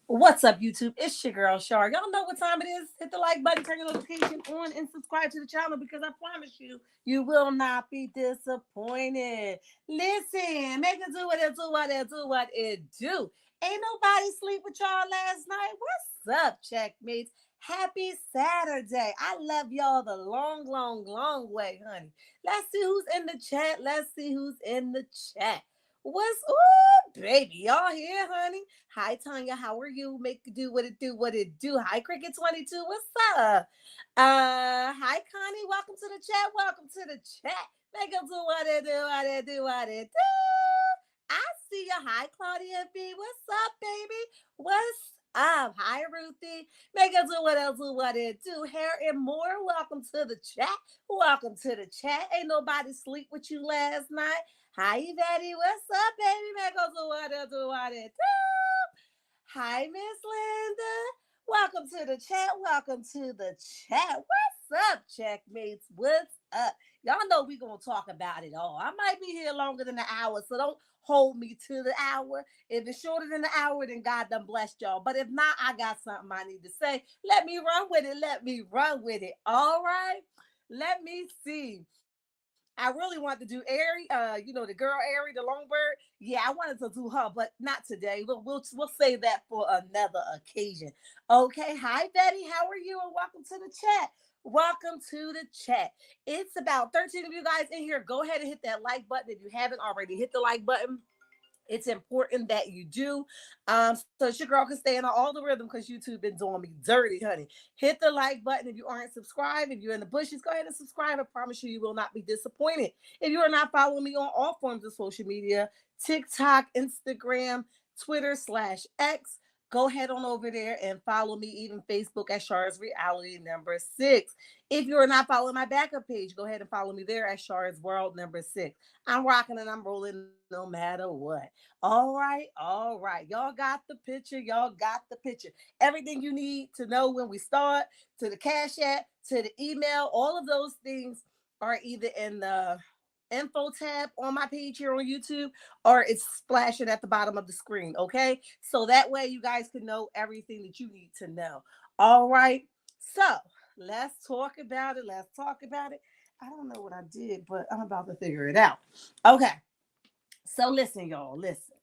What's up, YouTube? It's your girl, Shar. Y'all know what time it is. Hit the like button, turn your notification on, and subscribe to the channel because I promise you, you will not be disappointed. Listen, make it do what it do, what it do, what it do. Ain't nobody sleep with y'all last night. What's up, checkmates? Happy Saturday. I love y'all the long, long, long way, honey. Let's see who's in the chat. Let's see who's in the chat. What's baby? Y'all here, honey? Hi, Tanya. How are you? Make it do what it do, what it do. Hi, Cricket 22. What's up? Hi, Connie. Welcome to the chat. Welcome to the chat. Make it do what it do, what it do, what it do. I see you. Hi, Claudia B. What's up, baby? What's up? Hi, Ruthie. Make it do what it do, what it do. Hair and more. Welcome to the chat. Welcome to the chat. Ain't nobody sleep with you last night. Hi, Betty. What's up, baby? Make it do what it do, what it do. Hi, Miss Linda. Welcome to the chat. Welcome to the chat. What's up, checkmates? What's up? Y'all know we gonna talk about it all. I might be here longer than an hour, so don't hold me to the hour. If it's shorter than an hour, then God done blessed y'all. But if not, I got something I need to say. Let me run with it. Let me run with it. All right. Let me see. I really wanted to do Airy, the girl Airy, the Longbird. Yeah, I wanted to do her, but not today. We'll save that for another occasion. Okay, hi Betty, how are you? And welcome to the chat. Welcome to the chat. It's about 13 of you guys in here. Go ahead and hit that like button if you haven't already. Hit the like button. It's important that you do. So your girl can stay in all the rhythm because YouTube been doing me dirty, honey. Hit the like button if you aren't subscribed. If you're in the bushes, go ahead and subscribe. I promise you, you will not be disappointed. If you are not following me on all forms of social media, TikTok, Instagram, Twitter/X, go ahead on over there and follow me, even Facebook at Shar's Reality number 6. If you are not following my backup page, go ahead and follow me there at Shar's World number 6. I'm rocking and I'm rolling no matter what. All right, all right. Y'all got the picture. Y'all got the picture. Everything you need to know when we start, to the Cash App, to the email, all of those things are either in the info tab on my page here on YouTube, or it's splashing at the bottom of the screen. Okay, so that way you guys can know everything that you need to know. All right, so let's talk about it. Let's talk about it. I don't know what I did, but I'm about to figure it out. Okay, so listen, y'all. Listen,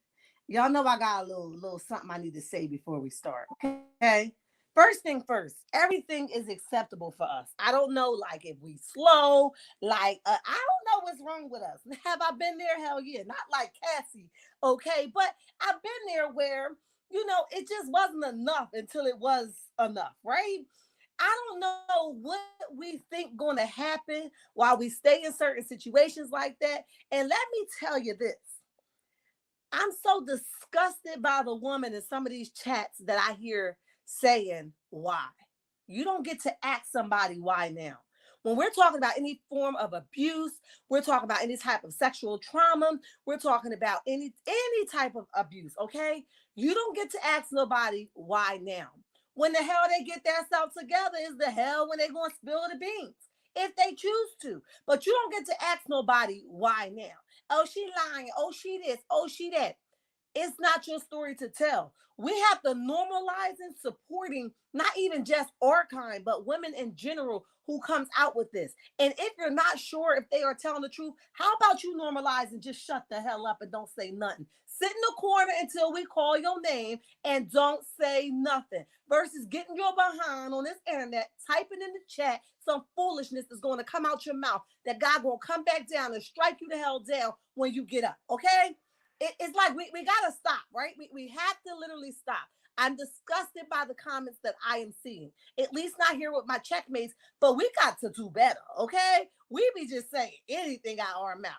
y'all know I got a little something I need to say before we start. Okay. First thing first, everything is acceptable for us. I don't know, like if we slow, like I don't know what's wrong with us. Have I been there? Hell yeah. Not like Cassie, okay? But I've been there where, it just wasn't enough until it was enough, right? I don't know what we think going to happen while we stay in certain situations like that. And let me tell you this. I'm so disgusted by the woman in some of these chats that I hear saying, why? You don't get to ask somebody why now. When we're talking about any form of abuse, we're talking about any type of sexual trauma, we're talking about any type of abuse, okay? You don't get to ask nobody why now. When the hell they get themselves together is the hell when they're going to spill the beans if they choose to. But you don't get to ask nobody why now. Oh, she lying. Oh, she this. Oh, she that. It's not your story to tell. We have to normalize and supporting not even just our kind, but women in general who comes out with this. And if you're not sure if they are telling the truth, how about you normalize and just shut the hell up and don't say nothing? Sit in the corner until we call your name and don't say nothing. Versus getting your behind on this internet, typing in the chat some foolishness is going to come out your mouth that God will come back down and strike you the hell down when you get up. Okay? It's like we got to stop, right? We have to literally stop. I'm disgusted by the comments that I am seeing, at least not here with my checkmates, but we got to do better, okay? We be just saying anything out our mouth.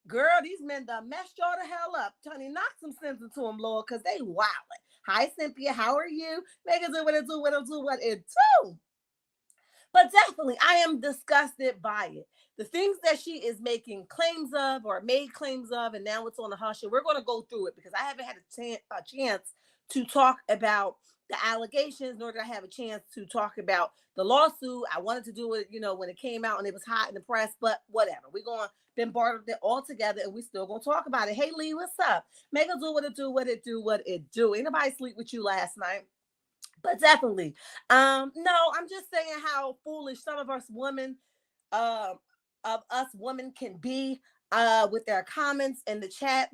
Girl, these men done messed y'all the hell up. Tony, knock some sense into them, Lord, because they wildin'. Hi, Cynthia, how are you? Make it do what it do, what it do, what it do. But definitely, I am disgusted by it. The things that she is making claims of or made claims of, and now it's on the hush. And we're going to go through it because I haven't had a chance to talk about the allegations, nor did I have a chance to talk about the lawsuit. I wanted to do it, when it came out and it was hot in the press, but whatever. We're going to bombard it all together and we still going to talk about it. Hey, Lee, what's up? Make it do what it do, what it do, what it do. Ain't nobody sleep with you last night. But definitely, no, I'm just saying how foolish some of us women, uh, can be, with their comments in the chat.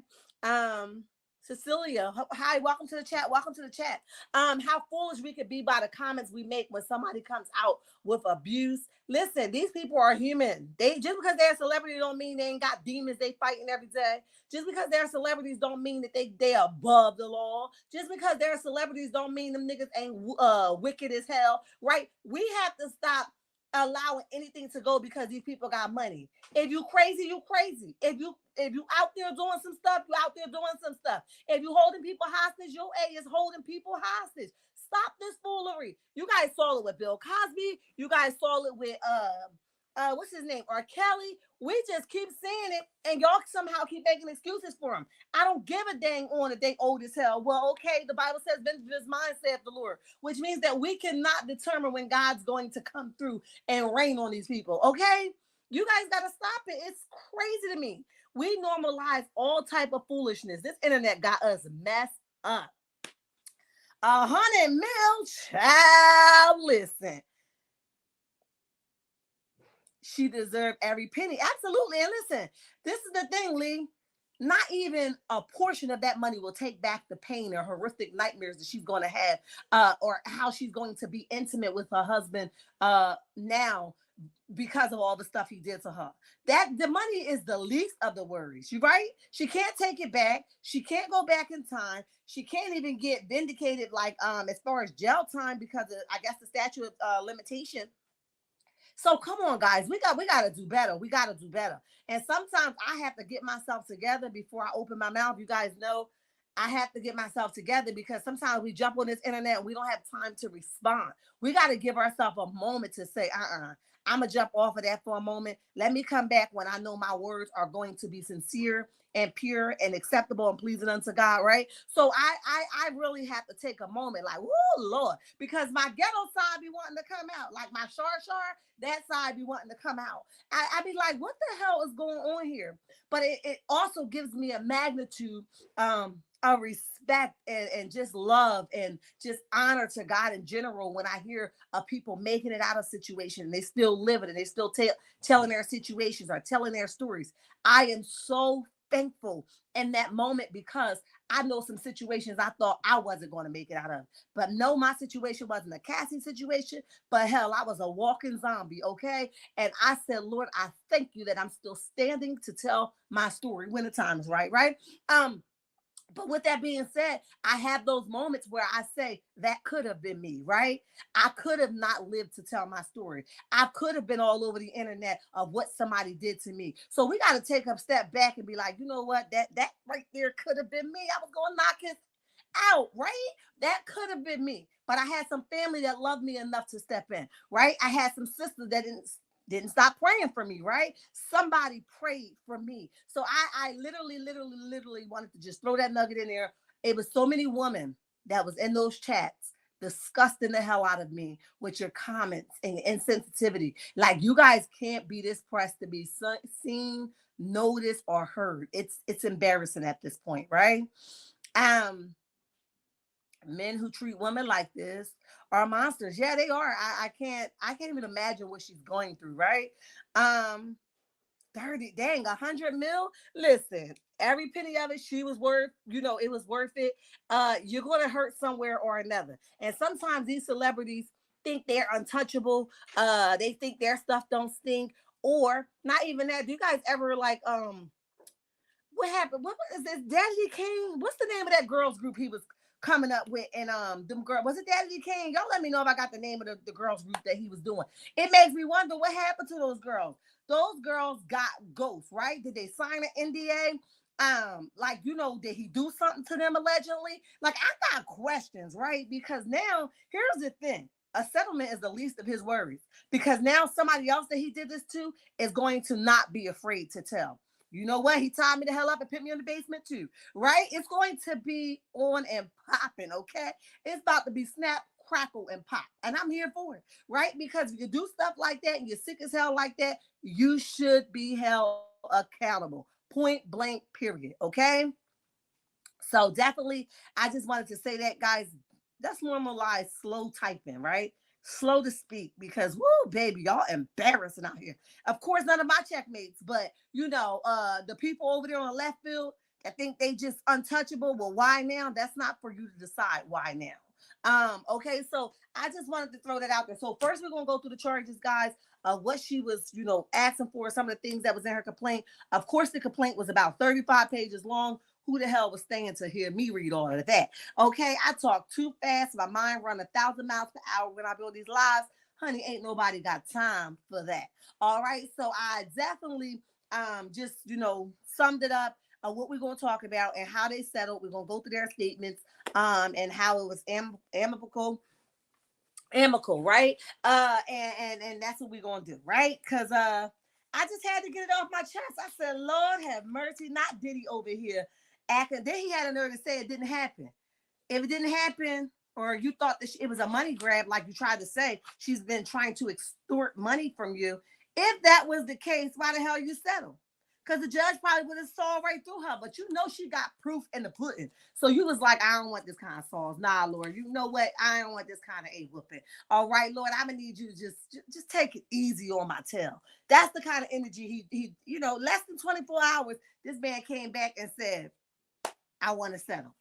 Cecilia, hi, welcome to the chat. Welcome to the chat. How foolish we could be by the comments we make when somebody comes out with abuse. Listen, these people are human. They just because they're a celebrity don't mean they ain't got demons they fighting every day. Just because they're celebrities don't mean that they above the law. Just because they're celebrities don't mean them niggas ain't wicked as hell, right? We have to stop allowing anything to go because these people got money. If you crazy, you crazy. If you out there doing some stuff, you out there doing some stuff. If you holding people hostage, your A is holding people hostage. Stop this foolery. You guys saw it with Bill Cosby. You guys saw it with what's his name? R. Kelly. We just keep saying it, and y'all somehow keep making excuses for him. I don't give a dang on that they old as hell. Well, okay, the Bible says, vengeance is mine, saith the Lord, which means that we cannot determine when God's going to come through and rain on these people, okay? You guys got to stop it. It's crazy to me. We normalize all type of foolishness. This internet got us messed up. 100 mil, child, listen. She deserved every penny. Absolutely. And listen, this is the thing, Lee. Not even a portion of that money will take back the pain or horrific nightmares that she's going to have, or how she's going to be intimate with her husband now because of all the stuff he did to her. That the money is the least of the worries. You right? She can't take it back. She can't go back in time. She can't even get vindicated, like as far as jail time, because of, I guess, the statute of limitation. So come on, guys, we got to do better. We got to do better. And sometimes I have to get myself together before I open my mouth. You guys know I have to get myself together because sometimes we jump on this internet and we don't have time to respond. We got to give ourselves a moment to say, I'm gonna jump off of that for a moment. Let me come back when I know my words are going to be sincere and pure and acceptable and pleasing unto God, right? So I really have to take a moment, like, whoa, Lord, because my ghetto side be wanting to come out, like my shar, that side be wanting to come out. I be like, what the hell is going on here? But it also gives me a magnitude, a respect and just love and just honor to God in general when I hear of people making it out of situation and they still live it and they still telling their situations or telling their stories. I am so thankful in that moment because I know some situations I thought I wasn't going to make it out of. But no, my situation wasn't a Cassie situation, but hell, I was a walking zombie, okay? And I said, Lord, I thank you that I'm still standing to tell my story when the time is right, right? Um, but with that being said, I have those moments where I say that could have been me, right? I could have not lived to tell my story. I could have been all over the internet of what somebody did to me. So we got to take a step back and be like, you know what? That right there could have been me. I was going to knock his out, right? That could have been me. But I had some family that loved me enough to step in, right? I had some sisters that didn't stop praying for me, right? Somebody prayed for me. So I literally wanted to just throw that nugget in there. It was so many women that was in those chats disgusting the hell out of me with your comments and insensitivity. Like, you guys can't be this pressed to be seen, noticed, or heard. It's embarrassing at this point, right? Um, Men who treat women like this are monsters. Yeah, they are. I can't even imagine what she's going through, right? Um, 30, dang, 100 mil. Listen, every penny of it, she was worth, it was worth it. You're gonna hurt somewhere or another. And sometimes these celebrities think they're untouchable. They think their stuff don't stink, or not even that. Do you guys ever like what happened? What was this? Daddy King? What's the name of that girls group he was coming up with? And them girl, was it Daddy King? Y'all let me know if I got the name of the girls group that he was doing. It makes me wonder what happened to those girls. Those girls got ghosts, right? Did they sign an NDA? Like, did he do something to them allegedly? Like, I got questions, right? Because now here's the thing. A settlement is the least of his worries because now somebody else that he did this to is going to not be afraid to tell. You know what? He tied me the hell up and put me in the basement too, right? It's going to be on and popping, okay? It's about to be snap, crackle, and pop. And I'm here for it, right? Because if you do stuff like that and you're sick as hell like that, you should be held accountable. Point blank, period, okay? So definitely, I just wanted to say that, guys. That's normalized slow typing, right? Slow to speak because woo, baby, y'all embarrassing out here. Of course, none of my checkmates, but the people over there on the left field that think they just untouchable. Well, why now? That's not for you to decide why now. Okay, so I just wanted to throw that out there. So first we're gonna go through the charges, guys, of what she was, asking for, some of the things that was in her complaint. Of course, the complaint was about 35 pages long. Who the hell was staying to hear me read all of that? Okay, I talk too fast. My mind run 1,000 miles per hour when I build these lives. Honey, ain't nobody got time for that. All right, so I definitely just summed it up of what we're going to talk about and how they settled. We're going to go through their statements and how it was amicable, right? And that's what we're gonna do, right? Because I just had to get it off my chest. I said, Lord have mercy, not Diddy over here acting. Then he had a nerve to say it didn't happen. If it didn't happen, or you thought that it was a money grab, like you tried to say, she's been trying to extort money from you. If that was the case, why the hell you settle? Because the judge probably would have saw right through her, but she got proof in the pudding. So you was like, I don't want this kind of sauce. Nah, Lord, you know what? I don't want this kind of a whooping. All right, Lord, I'm gonna need you to just take it easy on my tail. That's the kind of energy he less than 24 hours. This man came back and said, I want to settle.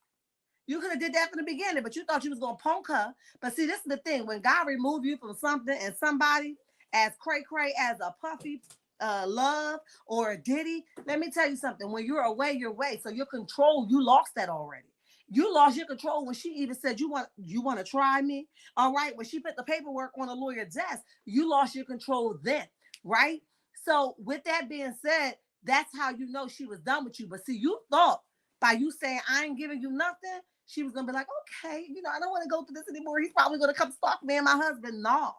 You could have did that from the beginning, but you thought you was gonna punk her. But see, this is the thing: when God remove you from something and somebody as cray cray as a Puffy, Love or a Diddy, let me tell you something. When you're away, you're away. So your control, you lost that already. You lost your control when she even said you want to try me. All right, when she put the paperwork on a lawyer's desk, you lost your control then, right? So with that being said, that's how you know she was done with you. But see, you thought by you saying I ain't giving you nothing, she was gonna be like, okay, I don't want to go through this anymore. He's probably gonna come stalk me and my husband. No.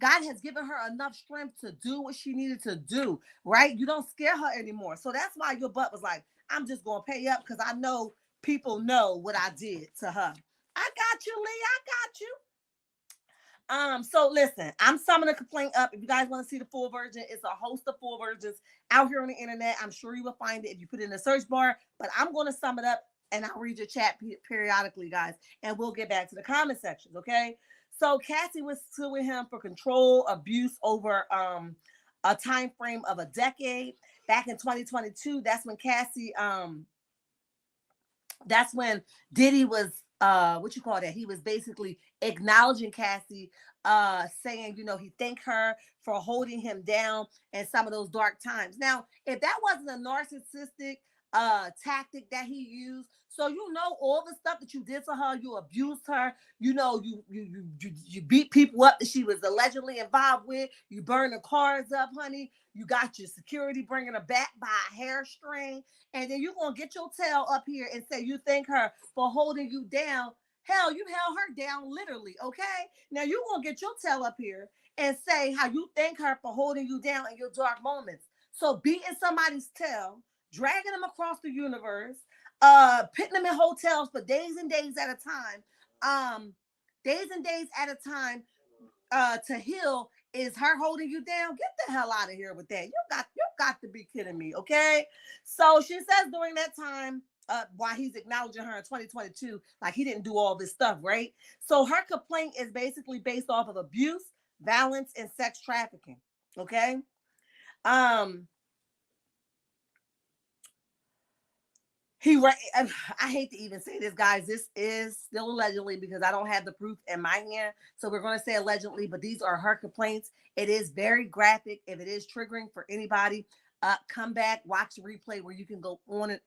God has given her enough strength to do what she needed to do, right? You don't scare her anymore. So that's why your butt was like, I'm just gonna pay up because I know people know what I did to her. I got you, Lee. I got you. So listen, I'm summing the complaint up. If you guys want to see the full version, it's a host of full versions out here on the internet. I'm sure you will find it if you put it in the search bar, but I'm going to sum it up and I'll read your chat periodically, guys, and we'll get back to the comment sections, okay? So Cassie was suing him for control, abuse over a time frame of a decade. Back in 2022, that's when Diddy was what you call that? He was basically acknowledging Cassie, saying, he thanked her for holding him down in some of those dark times. Now, if that wasn't a narcissistic tactic that he used, so all the stuff that you did to her, you abused her, you beat people up that she was allegedly involved with, you burned the cars up, honey, you got your security bringing her back by a hair string, and then you're going to get your tail up here and say you thank her for holding you down. Hell, you held her down literally, okay? Now you're going to get your tail up here and say how you thank her for holding you down in your dark moments. So beating somebody's tail, dragging them across the universe, putting them in hotels for days and days at a time, days and days at a time, to heal is her holding you down. Get the hell out of here with that. You got to be kidding me, okay? So she says during that time, while he's acknowledging her in 2022, like he didn't do all this stuff, right? So her complaint is basically based off of abuse, violence, and sex trafficking. Okay. I hate to even say this, guys. This is still allegedly because I don't have the proof in my hand. So we're going to say allegedly, but these are her complaints. It is very graphic. If it is triggering for anybody, come back, watch the replay where you can go on and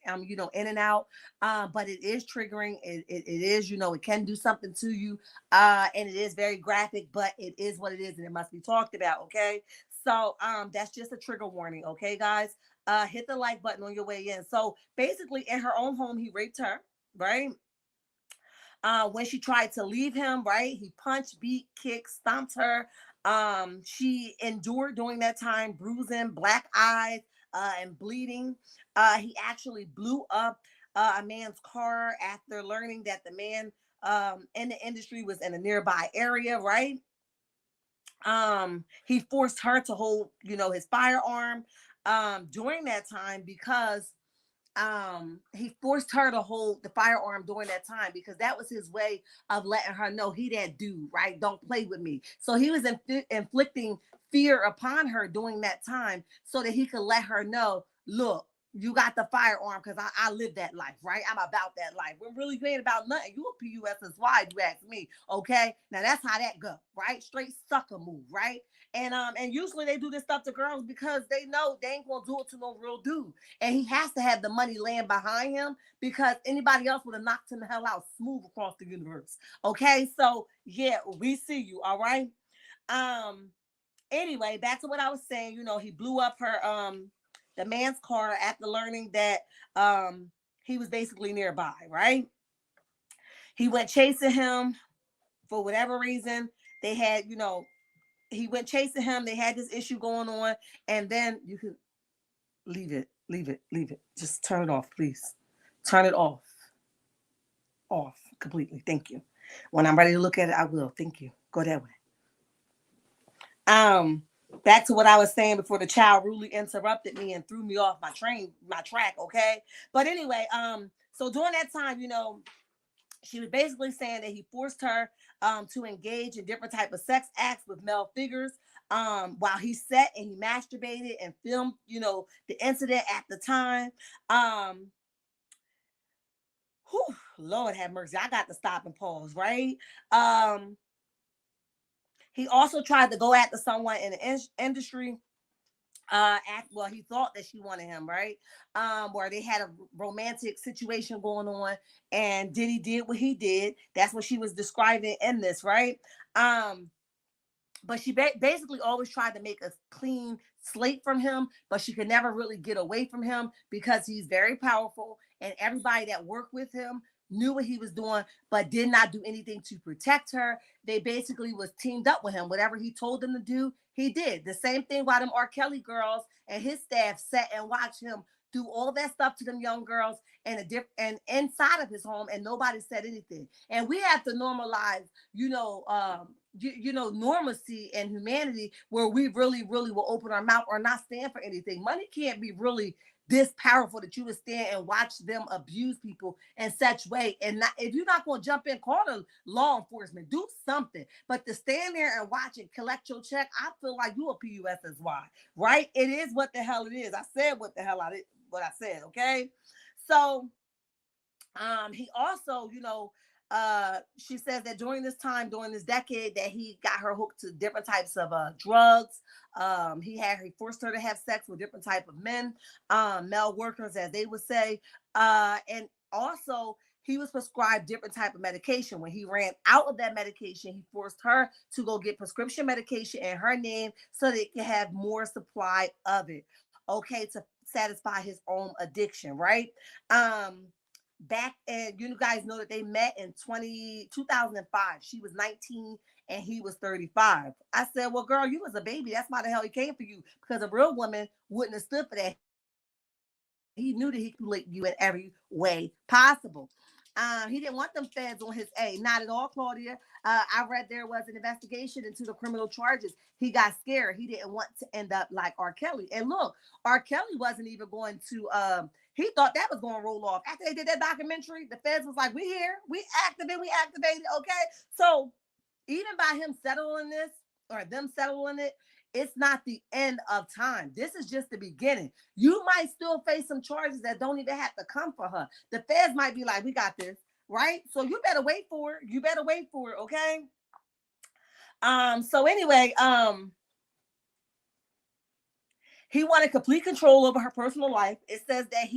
in and out. But it is triggering. It is, it can do something to you. And it is very graphic, but it is what it is, and it must be talked about. Okay. So that's just a trigger warning. Okay, guys. Hit the like button on your way in. So basically, in her own home, he raped her, right? When she tried to leave him, right? He punched, beat, kicked, stomped her. She endured during that time bruising, black eyes, and bleeding. He actually blew up a man's car after learning that the man in the industry was in a nearby area, right? He forced her to hold, his firearm during that time because he forced her to hold the firearm during that time because that was his way of letting her know he that dude, right? Don't play with me. So he was inflicting fear upon her during that time so that he could let her know, look, you got the firearm because I live that life, right? I'm about that life. We're really ain't about nothing. You a PUSSY, you ask me, okay? Now that's how that go, right? Straight sucker move, right? And usually they do this stuff to girls because they know they ain't gonna do it to no real dude. And he has to have the money laying behind him because anybody else would have knocked him the hell out smooth across the universe. Okay, so yeah, we see you, all right. Anyway, back to what I was saying, he blew up the man's car after learning that he was basically nearby, right? He went chasing him for whatever reason. They had, he went chasing him. They had this issue going on, and then you can leave it, leave it, leave it. Just turn it off, please. Turn it off completely. Thank you. When I'm ready to look at it, I will. Thank you. Go that way. Um, Back to what I was saying before the child rudely interrupted me and threw me off my track. Okay, but anyway, so during that time, she was basically saying that he forced her to engage in different type of sex acts with male figures while he sat and he masturbated and filmed, the incident at the time. Whew, Lord have mercy. I got to stop and pause, right? Um, he also tried to go after someone in the industry. He thought that she wanted him, right? Where they had a romantic situation going on, and Diddy did what he did. That's what she was describing in this, right? But she basically always tried to make a clean slate from him, but she could never really get away from him because he's very powerful, and everybody that worked with him knew what he was doing, but did not do anything to protect her. They basically was teamed up with him. Whatever he told them to do, he did. The same thing while them R. Kelly girls and his staff sat and watched him do all that stuff to them young girls and inside of his home, and nobody said anything. And we have to normalize, normalcy and humanity, where we really, really will open our mouth or not stand for anything. Money can't be really this powerful that you would stand and watch them abuse people in such way. And not, if you're not going to jump in, call the law enforcement, do something. But to stand there and watch it collect your check, I feel like you a PUSSY, right? It is what the hell it is. I said what the hell I did, what I said, okay? So he also, she says that during this time, during this decade, that he got her hooked to different types of drugs. He forced her to have sex with different type of men, male workers, as they would say. And also he was prescribed different type of medication. When he ran out of that medication, he forced her to go get prescription medication in her name so they could have more supply of it. Okay, to satisfy his own addiction, right? Um, Back, and you guys know that they met in 2005. She was 19 and he was 35. I said, well, girl, you was a baby. That's why the hell he came for you, because a real woman wouldn't have stood for that. He knew that he could manipulate you in every way possible. He didn't want them feds on his A. Not at all, Claudia. I read there was an investigation into the criminal charges. He got scared. He didn't want to end up like R. Kelly. And look, R. Kelly wasn't even going to, he thought that was going to roll off. After they did that documentary, the feds was like, we here, we activated, okay? So even by him settling this, or them settling it, it's not the end of time. This is just the beginning. You might still face some charges that don't even have to come for her. The feds might be like, we got this, right? So you better wait for it. You better wait for it, okay? So anyway, he wanted complete control over her personal life. It says that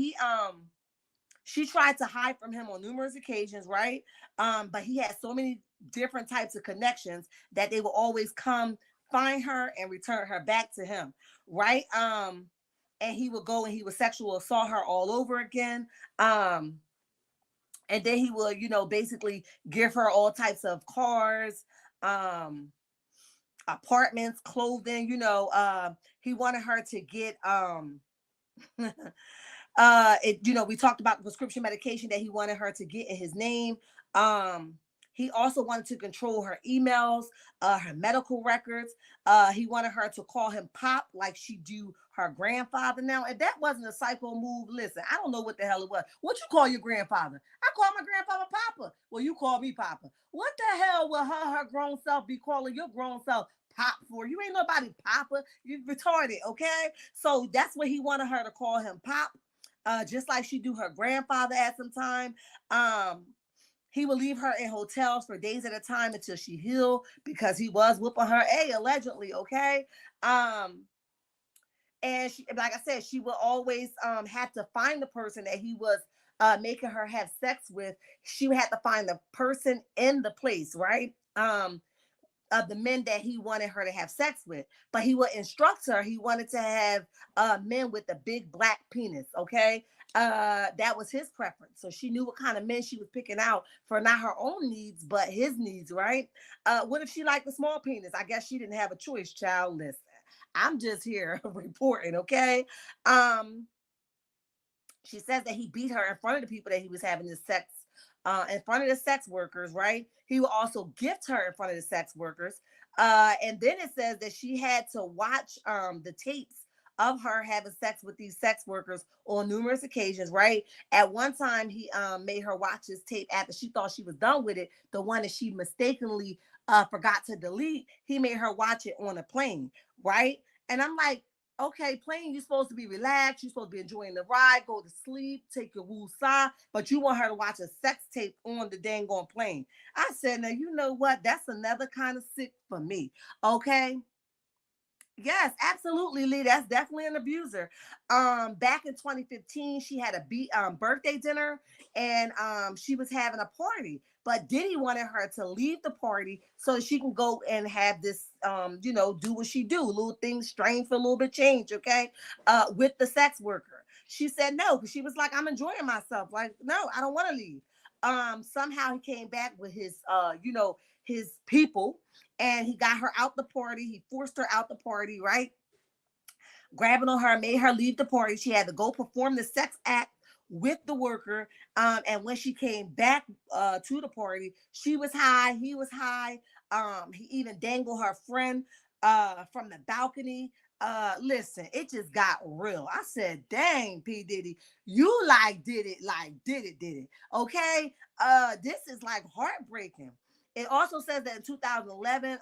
she tried to hide from him on numerous occasions, right? But he had so many different types of connections that they will always come find her and return her back to him, right? And he would go and he would sexual assault her all over again. And then he would, basically give her all types of cars, apartments, clothing, he wanted her to get we talked about the prescription medication that he wanted her to get in his name. He also wanted to control her emails, her medical records. He wanted her to call him Pop like she do her grandfather now. And that wasn't a psycho move. Listen, I don't know what the hell it was. What you call your grandfather? I call my grandfather Papa. Well, you call me Papa. What the hell will her grown self be calling your grown self Pop for? You ain't nobody Papa. You retarded, okay? So that's what he wanted her to call him, Pop. Just like she do her grandfather at some time. He would leave her in hotels for days at a time until she healed, because he was whooping her allegedly, okay? And she, like I said, she would always have to find the person that he was making her have sex with. She would have to find the person in the place, right? Of the men that he wanted her to have sex with. But he would instruct her. He wanted to have men with a big black penis, okay? That was his preference. So she knew what kind of men she was picking out for not her own needs, but his needs, right? What if she liked the small penis? I guess she didn't have a choice, child. Listen, I'm just here reporting, okay? She says that he beat her in front of the people that he was having this sex in front of the sex workers, right? He would also gift her in front of the sex workers. And then it says that she had to watch the tapes of her having sex with these sex workers on numerous occasions, right? At one time, he made her watch this tape after she thought she was done with it, the one that she mistakenly forgot to delete. He made her watch it on a plane, right? And I'm like, okay, plane, you're supposed to be relaxed, you're supposed to be enjoying the ride, go to sleep, take your woosah, but you want her to watch a sex tape on the dang on plane. I said, now you know what? That's another kind of sick for me. Okay. Yes, absolutely, Lee. That's definitely an abuser. Back in 2015, she had a birthday dinner, and she was having a party. But Diddy wanted her to leave the party so she can go and have this, do what she do, little things strange for a little bit change, okay? With the sex worker. She said no, because she was like, I'm enjoying myself. Like, no, I don't want to leave. Somehow he came back with his, his people, and he got her out the party. He forced her out the party, right? Grabbing on her, made her leave the party. She had to go perform the sex act with the worker. And when she came back to the party, she was high, he was high. He even dangled her friend from the balcony. Listen, it just got real. I said, dang, P. Diddy, you like did it. Okay. This is like heartbreaking. It also says that in 2011,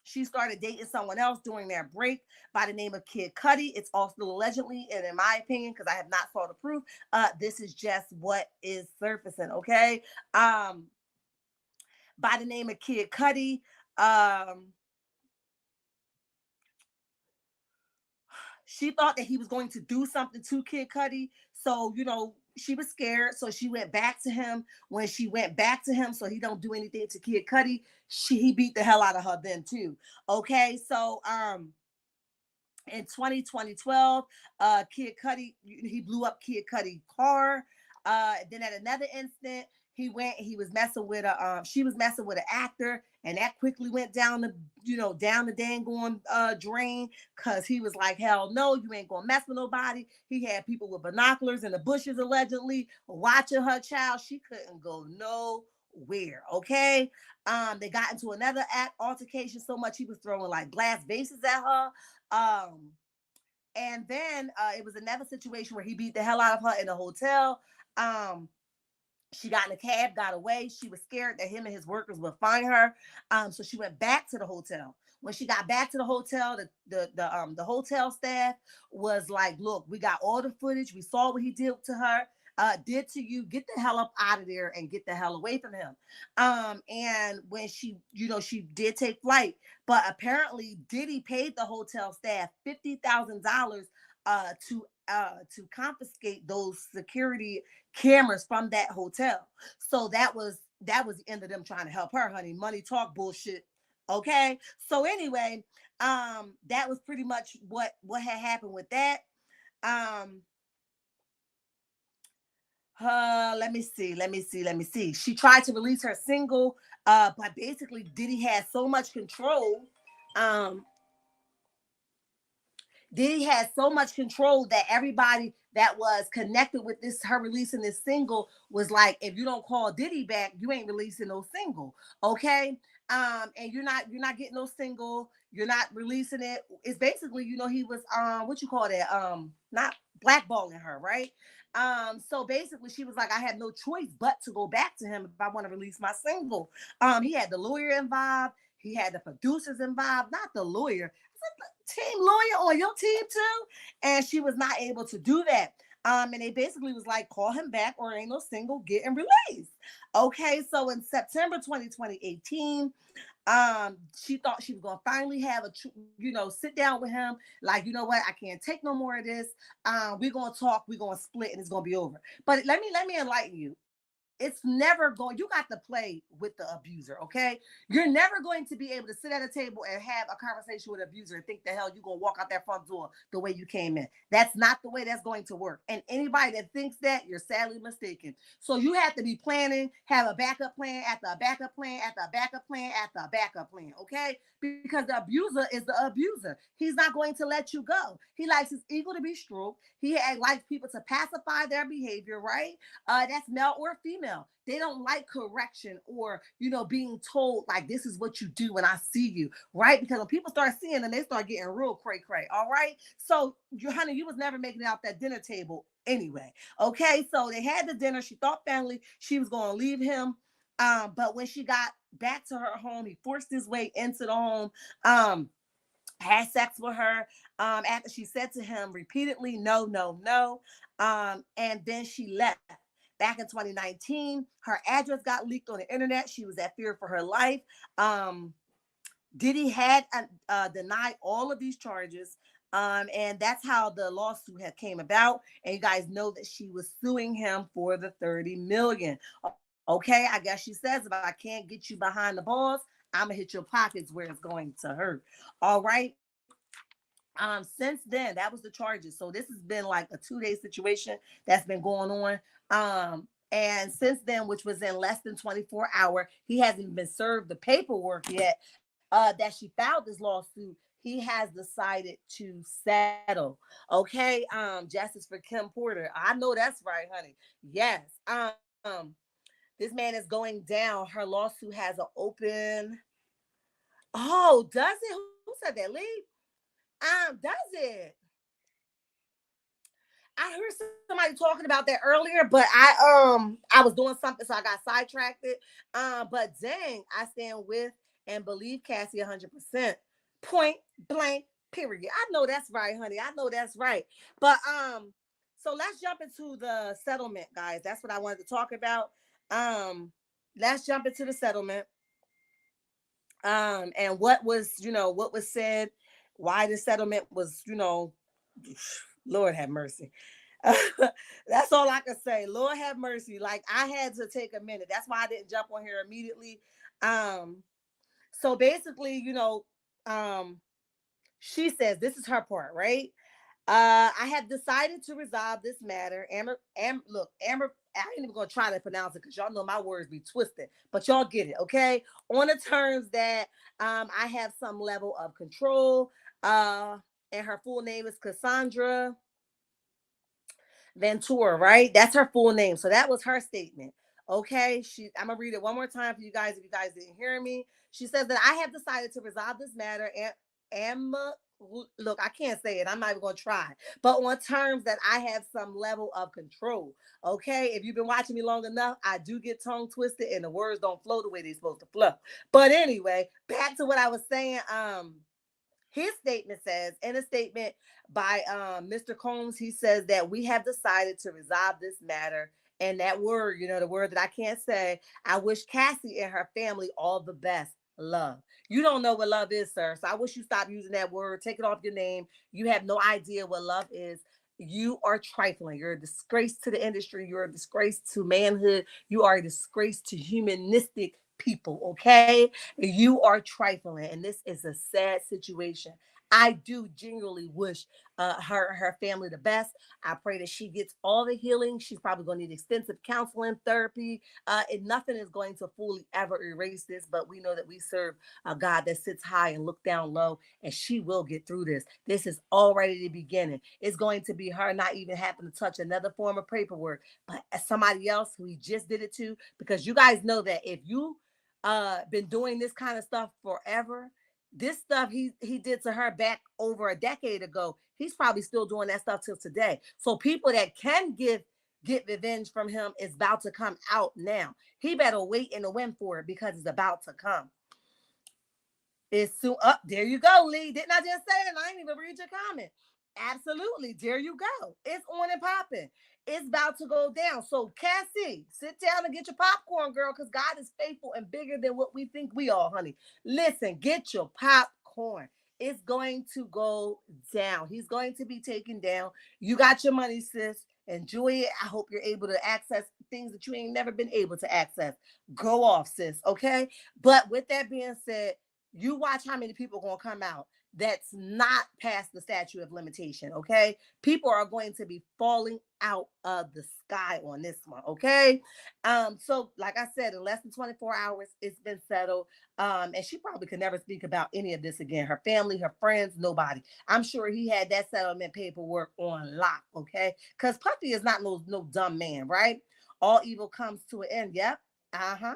she started dating someone else during their break by the name of Kid Cudi. It's also allegedly, and in my opinion, because I have not saw the proof, this is just what is surfacing, okay? By the name of Kid Cudi. Um, she thought that he was going to do something to Kid Cudi. So, she was scared. So she went back to him. When she went back to him, so he don't do anything to Kid Cudi, he beat the hell out of her then too. Okay. So in 2012, Kid Cudi, he blew up Kid Cudi's car. Then at another instant, he was messing with she was messing with an actor, and that quickly went down the dang on drain, because he was like, hell no, you ain't gonna mess with nobody. He had people with binoculars in the bushes allegedly watching her child. She couldn't go nowhere. Okay. They got into another altercation so much he was throwing like glass vases at her. Um, and then it was another situation where he beat the hell out of her in a hotel. She got in a cab, got away. She was scared that him and his workers would find her. So she went back to the hotel. When she got back to the hotel, the hotel staff was like, "Look, we got all the footage. We saw what he did to her, did to you. Get the hell up out of there and get the hell away from him." And when she did take flight, but apparently Diddy paid the hotel staff $50,000 to confiscate those security cameras from that hotel. So that was the end of them trying to help her, honey. Money talk bullshit. Okay. So anyway, that was pretty much what had happened with that. Um, let me see. She tried to release her single, but basically Diddy had so much control. Um, Diddy had so much control that everybody that was connected with her releasing this single was like, if you don't call Diddy back, you ain't releasing no single. Okay. And you're not getting no single, you're not releasing it. It's basically, he was what you call that? Not blackballing her, right? So basically she was like, I had no choice but to go back to him if I want to release my single. He had the lawyer involved, he had the producers involved, not the lawyer. Team lawyer on your team too, and she was not able to do that. And they basically was like, call him back or ain't no single getting released. Okay, so in September 2018, she thought she was gonna finally have sit down with him, like, you know what, I can't take no more of this. We're gonna talk, we're gonna split, and it's gonna be over. But let me enlighten you. It's never going, you got to play with the abuser, okay? You're never going to be able to sit at a table and have a conversation with an abuser and think the hell you're going to walk out that front door the way you came in. That's not the way that's going to work. And anybody that thinks that, you're sadly mistaken. So you have to be planning, have a backup plan after a backup plan after a backup plan after a backup plan, okay? Because the abuser is the abuser. He's not going to let you go. He likes his ego to be stroked. He likes people to pacify their behavior, right? That's male or female. They don't like correction or, being told like, this is what you do when I see you, right? Because when people start seeing them, they start getting real cray cray. All right. So honey, you was never making it out that dinner table anyway. Okay. So they had the dinner. She thought family, she was going to leave him. But when she got back to her home, he forced his way into the home. Had sex with her after she said to him repeatedly, no, no, no. And then she left. Back in 2019, her address got leaked on the internet. She was at fear for her life. Diddy had denied all of these charges. And that's how the lawsuit had came about. And you guys know that she was suing him for the 30 million. Okay, I guess she says, if I can't get you behind the balls, I'm gonna hit your pockets where it's going to hurt. All right. Since then, that was the charges. So this has been like a 2-day situation that's been going on. And since then, which was in less than 24 hours, he hasn't been served the paperwork yet that she filed this lawsuit. He has decided to settle. Okay. Justice for Kim Porter. I know that's right, honey. Yes. This man is going down. Her lawsuit has an open Oh, does it? Who said that? Lee? Does it? I heard somebody talking about that earlier, but I was doing something, so I got sidetracked. But dang, I stand with and believe Cassie 100%. Point blank. Period. I know that's right, honey. I know that's right. But so let's jump into the settlement, guys. That's what I wanted to talk about. Um, let's jump into the settlement. And what was what was said, why the settlement was Lord have mercy. That's all I can say. Lord have mercy. Like I had to take a minute. That's why I didn't jump on here immediately. Um, so basically, she says this is her part, right? I have decided to resolve this matter. Amber, I ain't even gonna try to pronounce it because y'all know my words be twisted, but y'all get it, okay? On the terms that I have some level of control. And her full name is Cassandra Ventura, right? That's her full name. So that was her statement. Okay. I'm gonna read it one more time for you guys if you guys didn't hear me. She says that I have decided to resolve this matter and look, I can't say it. I'm not even gonna try. But on terms that I have some level of control. Okay. If you've been watching me long enough, I do get tongue twisted and the words don't flow the way they're supposed to flow. But anyway, back to what I was saying. His statement says, in a statement by Mr. Combs, he says that we have decided to resolve this matter. And that word, the word that I can't say, I wish Cassie and her family all the best. Love. You don't know what love is, sir. So I wish you stop using that word. Take it off your name. You have no idea what love is. You are trifling. You're a disgrace to the industry. You're a disgrace to manhood. You are a disgrace to humanistic people. Okay. You are trifling, and this is a sad situation. I do genuinely wish her family the best. I pray that she gets all the healing. She's probably going to need extensive counseling, therapy. And nothing is going to fully ever erase this, but we know that we serve a God that sits high and look down low, and she will get through this. This is already the beginning. It's going to be her not even having to touch another form of paperwork, but somebody else who he just did it to, because you guys know that if you been doing this kind of stuff forever. This stuff he did to her back over a decade ago. He's probably still doing that stuff till today. So people that can get revenge from him is about to come out now. He better wait in the wind for it because it's about to come. It's soon up. There you go, Lee. Didn't I just say it? I ain't even read your comment. Absolutely. There you go. It's on and popping. It's about to go down. So, Cassie, sit down and get your popcorn, girl, because God is faithful and bigger than what we think we are, honey. Listen, get your popcorn. It's going to go down. He's going to be taken down. You got your money, sis. Enjoy it. I hope you're able to access things that you ain't never been able to access. Go off, sis. Okay. But with that being said, you watch how many people are going to come out that's not past the statute of limitation. Okay. People are going to be falling out of the sky on this one. Okay. So like I said, in less than 24 hours, it's been settled. And she probably could never speak about any of this again. Her family, her friends, nobody. I'm sure he had that settlement paperwork on lock. Okay. Because Puffy is not no dumb man, right? All evil comes to an end. Yep. Uh-huh.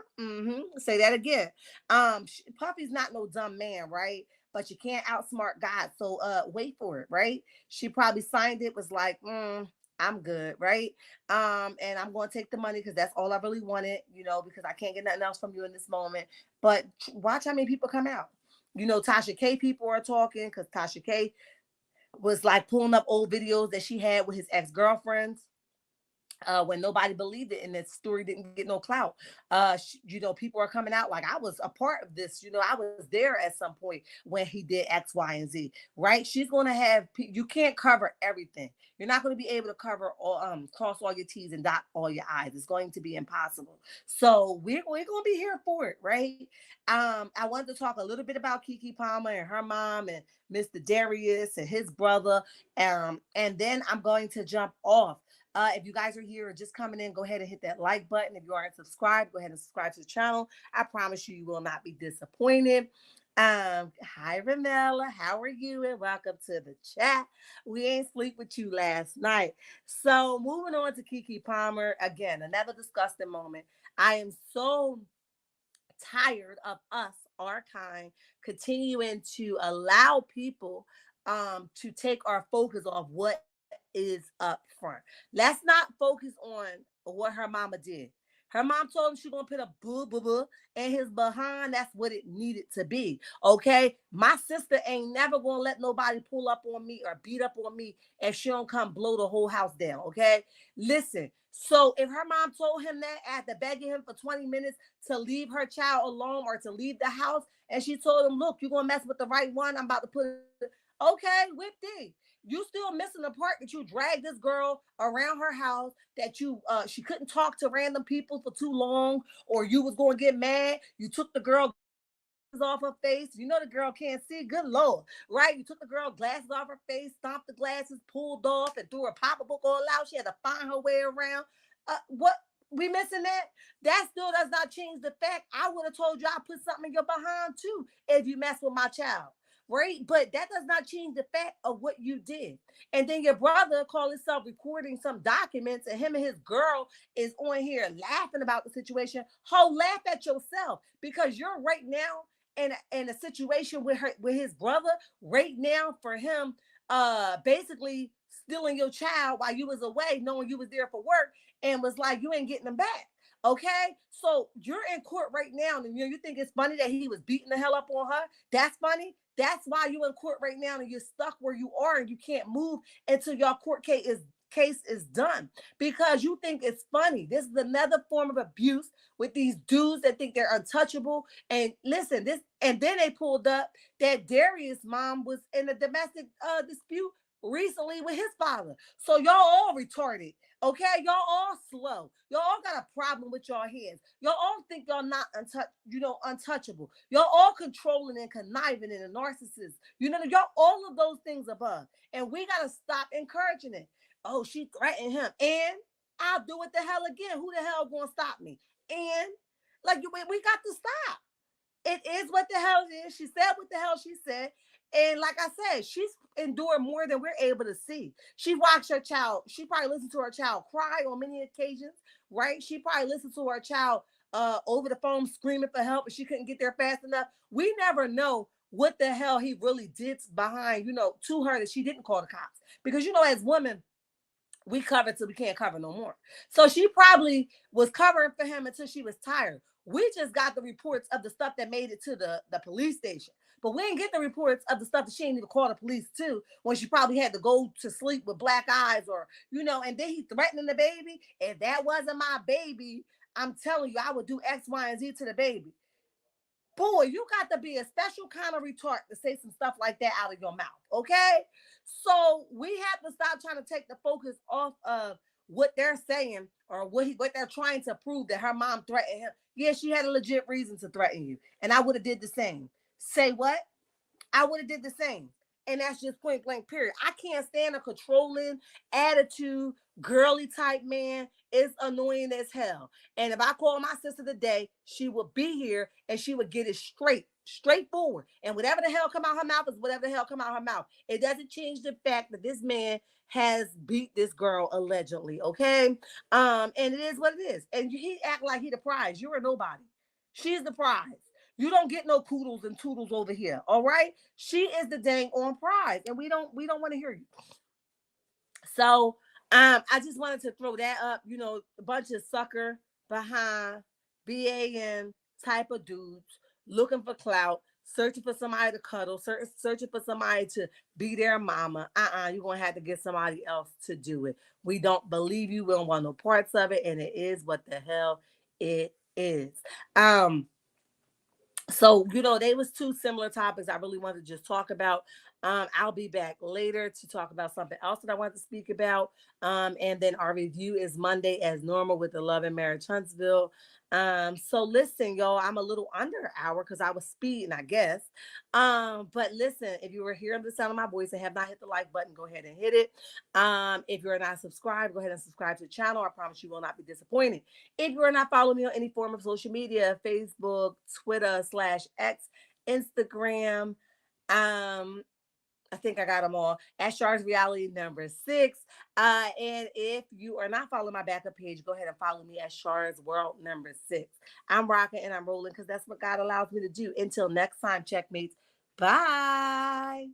Say that again. Puffy's not no dumb man, right? But you can't outsmart God. So wait for it, right? She probably signed it, was like, I'm good, right? And I'm going to take the money because that's all I really wanted, because I can't get nothing else from you in this moment. But watch how many people come out. Tasha K people are talking because Tasha K was like pulling up old videos that she had with his ex-girlfriends when nobody believed it and that story didn't get no clout. People are coming out like I was a part of this. I was there at some point when he did X, Y, and Z. Right? She's going to have. You can't cover everything. You're not going to be able to cover all, cross all your T's and dot all your I's. It's going to be impossible. So we're going to be here for it, right? I wanted to talk a little bit about Keke Palmer and her mom and Mr. Darius and his brother. And then I'm going to jump off. If you guys are here or just coming in, go ahead and hit that like button. If you aren't subscribed, go ahead and subscribe to the channel. I promise you, you will not be disappointed. Hi, Ramella. How are you? And welcome to the chat. We ain't sleep with you last night. So moving on to Keke Palmer. Again, another disgusting moment. I am so tired of us our kind, continuing to allow people to take our focus off what is up front. Let's not focus on what her mama did. Her mom told him she gonna put a boo boo boo in his behind. That's what it needed to be. Okay. My sister ain't never gonna let nobody pull up on me or beat up on me if she don't come blow the whole house down. Okay. Listen. So if her mom told him that after begging him for 20 minutes to leave her child alone or to leave the house, and she told him, look, you're gonna mess with the right one. I'm about to put it. Okay, whip D. You still missing the part that you dragged this girl around her house, that you she couldn't talk to random people for too long, or you was going to get mad. You took the girl glasses off her face. You know the girl can't see. Good Lord, right? You took the girl glasses off her face, stomped the glasses, pulled off, and threw her pocketbook all out. She had to find her way around. What we missing that? That still does not change the fact I would have told you I put something in your behind too if you mess with my child. Right? But that does not change the fact of what you did. And then your brother called himself recording some documents, and him and his girl is on here laughing about the situation. Ho, laugh at yourself, because you're right now in a situation with her with his brother right now for him basically stealing your child while you was away, knowing you was there for work, and was like, you ain't getting them back. Okay, so you're in court right now, and you think it's funny that he was beating the hell up on her. That's funny. That's why you're in court right now, and you're stuck where you are, and you can't move until your court case is done, because you think it's funny. This is another form of abuse with these dudes that think they're untouchable. And listen, this, and then they pulled up that Darius' mom was in a domestic dispute recently with his father. So y'all all retarded. Okay, y'all all slow. Y'all all got a problem with your heads. Y'all all think y'all not untouchable. Y'all all controlling and conniving and a narcissist. Y'all all of those things above. And we gotta stop encouraging it. Oh, she threatened him, and I'll do it the hell again. Who the hell gonna stop me? And like we got to stop. It is what the hell it is. She said what the hell she said. And like I said, she's endured more than we're able to see. She watched her child. She probably listened to her child cry on many occasions, right? She probably listened to her child over the phone screaming for help, and she couldn't get there fast enough. We never know what the hell he really did behind, to her, that she didn't call the cops. Because, as women, we covered till we can't cover no more. So she probably was covering for him until she was tired. We just got the reports of the stuff that made it to the police station. But we didn't get the reports of the stuff that she didn't even call the police to, when she probably had to go to sleep with black eyes, or, and then he threatening the baby. If that wasn't my baby, I'm telling you, I would do X, Y, and Z to the baby. Boy, you got to be a special kind of retard to say some stuff like that out of your mouth, okay? So we have to stop trying to take the focus off of what they're saying, or what they're trying to prove, that her mom threatened him. Yeah, she had a legit reason to threaten you, and I would have did the same. Say what? I would have did the same. And that's just point blank, period. I can't stand a controlling attitude, girly type man. It's annoying as hell. And if I call my sister today, she would be here and she would get it straightforward. And whatever the hell come out her mouth is whatever the hell come out her mouth. It doesn't change the fact that this man has beat this girl allegedly, okay? And it is what it is. And he act like he the prize. You're a nobody. She's the prize. You don't get no kudos and toodles over here. All right. She is the dang on prize. And we don't want to hear you. So I just wanted to throw that up, a bunch of sucker behind BAN type of dudes looking for clout, searching for somebody to cuddle, searching for somebody to be their mama. You're gonna have to get somebody else to do it. We don't believe you, we don't want no parts of it, and it is what the hell it is. So, they was two similar topics I really wanted to just talk about. I'll be back later to talk about something else that I want to speak about. And then our review is Monday as normal with the Love and Marriage Huntsville. So listen, y'all, I'm a little under an hour because I was speeding, I guess. But listen, if you were hearing the sound of my voice and have not hit the like button, go ahead and hit it. If you're not subscribed, go ahead and subscribe to the channel. I promise you will not be disappointed. If you are not following me on any form of social media, Facebook, Twitter /X, Instagram, I think I got them all at Shar's Reality number 6. And if you are not following my backup page, go ahead and follow me at Shar's World number 6. I'm rocking and I'm rolling because that's what God allows me to do. Until next time, checkmates. Bye.